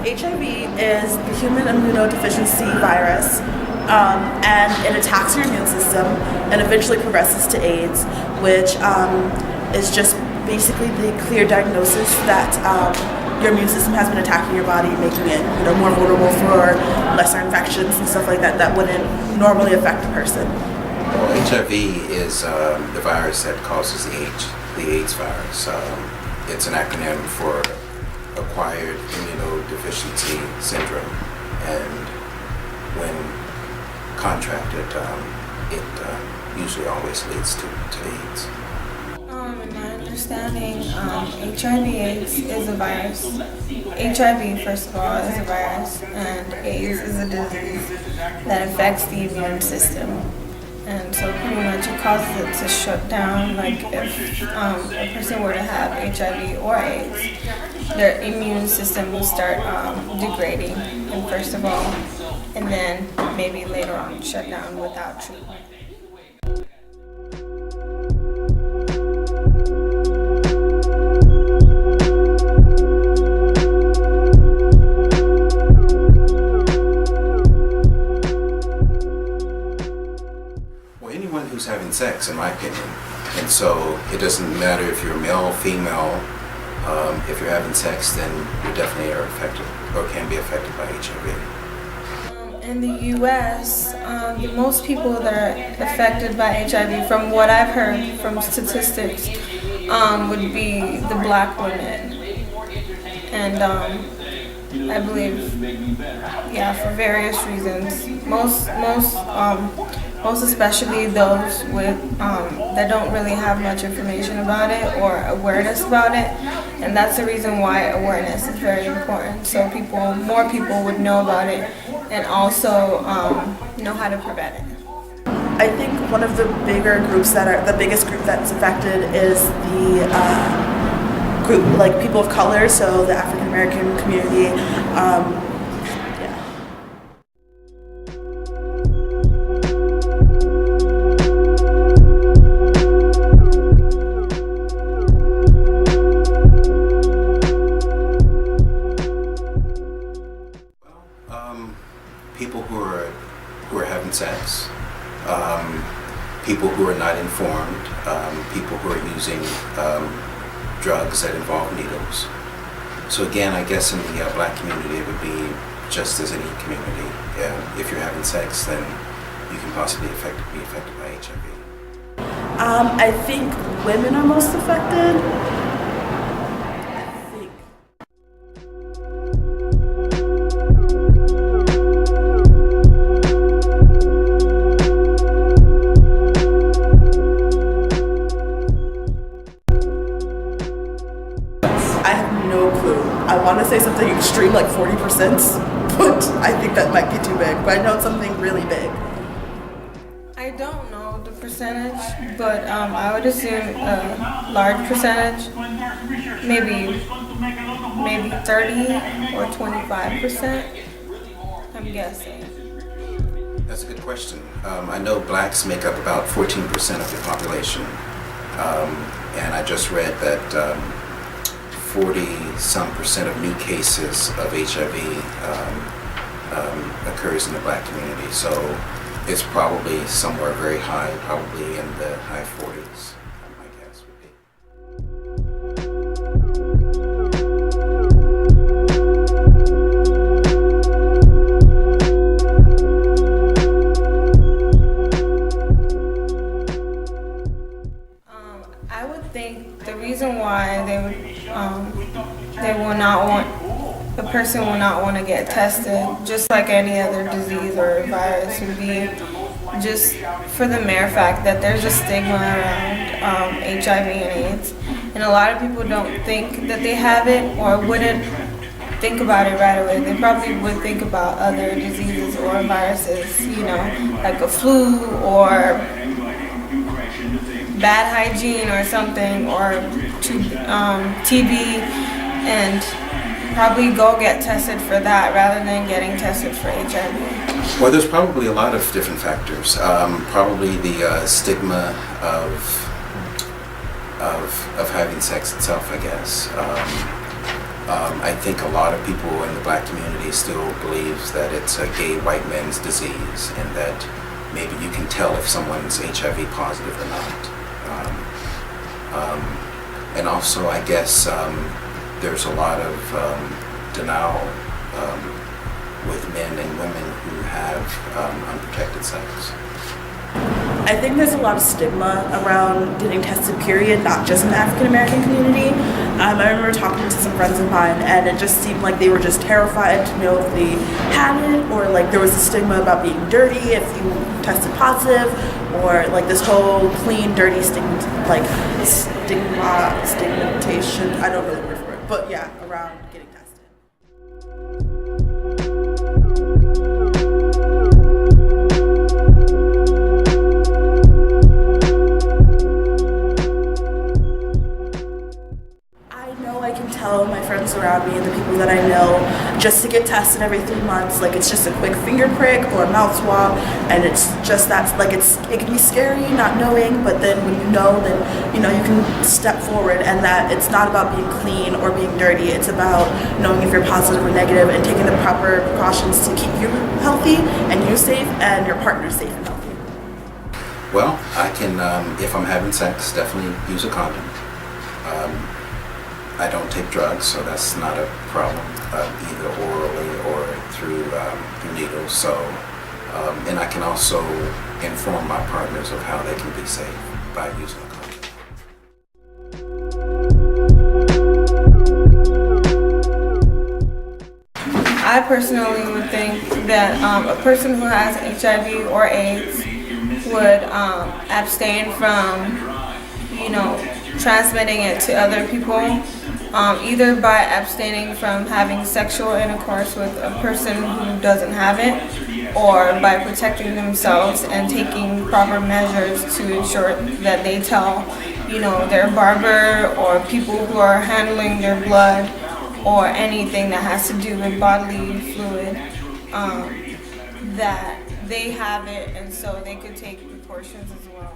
HIV is the human immunodeficiency virus, and it attacks your immune system and eventually progresses to AIDS, which is just basically the clear diagnosis that your immune system has been attacking your body, making it more vulnerable for lesser infections and stuff like that that wouldn't normally affect a person. Well, HIV is the virus that causes the AIDS virus. It's an acronym for Acquired Immunodeficiency Syndrome, and when contracted, it usually always leads to AIDS. In my understanding, HIV/AIDS is a virus. HIV, first of all, is a virus, and AIDS is a disease that affects the immune system. And so pretty much it causes it to shut down. Like if a person were to have HIV or AIDS, their immune system will start degrading, and first of all, and then maybe later on shut down without treatment. Anyone who's having sex, in my opinion, and so it doesn't matter if you're male, female. If you're having sex, then you definitely are affected or can be affected by HIV. In the U.S., the most people that are affected by HIV, from what I've heard from statistics, would be the black women, and I believe, for various reasons. Most especially those with that don't really have much information about it or awareness about it, and that's the reason why awareness is very important. So more people would know about it, and also know how to prevent it. I think one of the biggest group that's affected is the group, like people of color, so the African American community. People who are having sex, people who are not informed, people who are using drugs that involve needles. So again, I guess in the black community it would be just as any community. If you're having sex, then you can possibly be affected by HIV. I think women are most affected. I have no clue. I want to say something extreme like 40%, but I think that might be too big. But I know it's something really big. I don't know the percentage, but I would assume a large percentage, maybe 30 or 25%, I'm guessing. That's a good question. I know blacks make up about 14% of the population, and I just read that 40-some% of new cases of HIV occurs in the black community. So it's probably somewhere very high, probably in the high 40s, my guess would be. I would think the reason why a person will not want to get tested, just like any other disease or virus, would be just for the mere fact that there's a stigma around HIV and AIDS, and a lot of people don't think that they have it or wouldn't think about it right away. They probably would think about other diseases or viruses, like a flu or bad hygiene or something, or TB, and probably go get tested for that rather than getting tested for HIV. Well, there's probably a lot of different factors. Probably the stigma of having sex itself, I guess. I think a lot of people in the black community still believes that it's a gay white man's disease, and that maybe you can tell if someone's HIV positive or not. And also, I guess there's a lot of denial with men and women who have unprotected sex. I think there's a lot of stigma around getting tested, period, not just in the African American community. I remember talking to some friends of mine, and it just seemed like they were just terrified to know if they had it, or like there was a stigma about being dirty if you tested positive, or like this whole clean, dirty stigmatization. I don't really word for it, but yeah, around getting tested. I can tell my friends around me and the people that I know just to get tested every 3 months. Like, it's just a quick finger prick or a mouth swab, and it's just that, like, it can be scary not knowing, but then when you know, then you can step forward, and that it's not about being clean or being dirty. It's about knowing if you're positive or negative and taking the proper precautions to keep you healthy and you safe and your partner safe and healthy. Well, I can, if I'm having sex, definitely use a condom. I don't take drugs, so that's not a problem, either orally or through needles. So, and I can also inform my partners of how they can be safe by using a condom. I personally would think that a person who has HIV or AIDS would abstain from, transmitting it to other people, either by abstaining from having sexual intercourse with a person who doesn't have it, or by protecting themselves and taking proper measures to ensure that they tell, their barber or people who are handling their blood or anything that has to do with bodily fluid, that they have it, and so they could take precautions as well.